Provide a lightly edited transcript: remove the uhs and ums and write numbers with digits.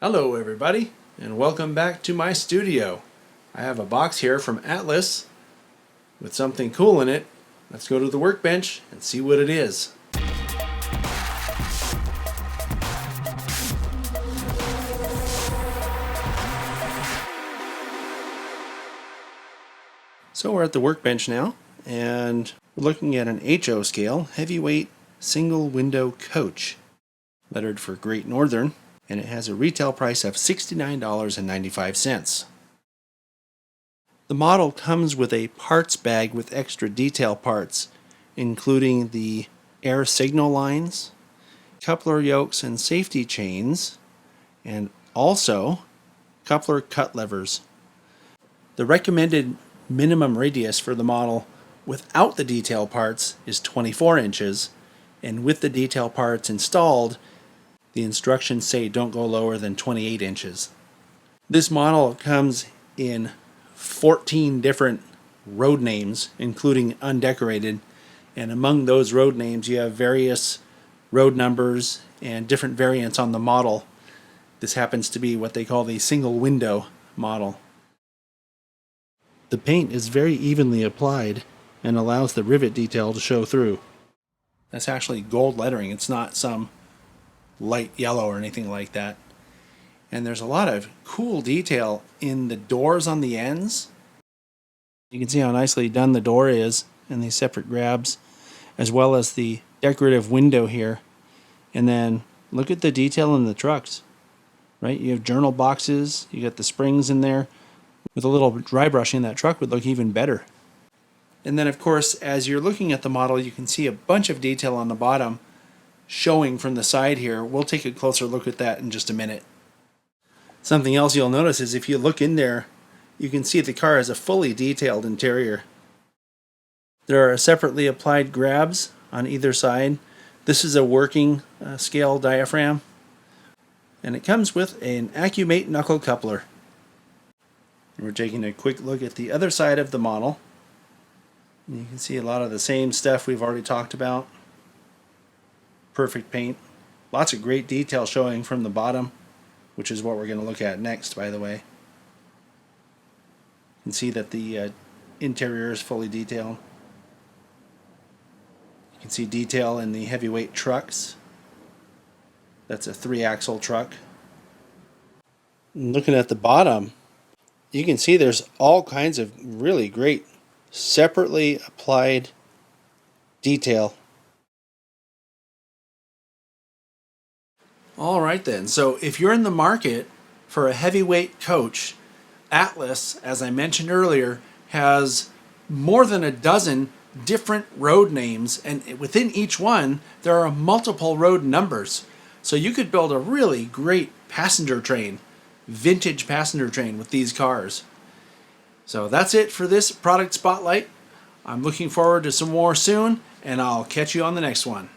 Hello everybody, and welcome back to my studio. I have a box here from Atlas with something cool in it. Let's go to the workbench and see what it is. So we're at the workbench now, and we're looking at an HO scale, heavyweight single window coach, lettered for Great Northern, and it has a retail price of $69.95. The model comes with a parts bag with extra detail parts, including the air signal lines, coupler yokes and safety chains, and also coupler cut levers. The recommended minimum radius for the model without the detail parts is 24 inches, and with the detail parts installed, the instructions say don't go lower than 28 inches. This model comes in 14 different road names, including undecorated, and among those road names you have various road numbers and different variants on the model. This happens to be what they call the single window model. The paint is very evenly applied and allows the rivet detail to show through. That's actually gold lettering, it's not some light yellow or anything like that. And there's a lot of cool detail in the doors on the ends. You can see how nicely done the door is and these separate grabs, as well as the decorative window here. And then look at the detail in the trucks, right? You have journal boxes, you got the springs in there. With a little dry brushing, that truck would look even better. And then of course, as you're looking at the model, you can see a bunch of detail on the bottom showing from the side here. We'll take a closer look at that in just a minute. Something else you'll notice is if you look in there, you can see the car has a fully detailed interior. There are separately applied grabs on either side. This is a working scale diaphragm, and it comes with an Accu-mate knuckle coupler. And we're taking a quick look at the other side of the model. And you can see a lot of the same stuff we've already talked about. Perfect paint. Lots of great detail showing from the bottom, which is what we're going to look at next, by the way. You can see that the interior is fully detailed. You can see detail in the heavyweight trucks. That's a 3-axle truck. And looking at the bottom, you can see there's all kinds of really great separately applied detail. Alright then, so if you're in the market for a heavyweight coach, Atlas, as I mentioned earlier, has more than a dozen different road names, and within each one there are multiple road numbers. So you could build a really great passenger train, vintage passenger train with these cars. So that's it for this product spotlight. I'm looking forward to some more soon, and I'll catch you on the next one.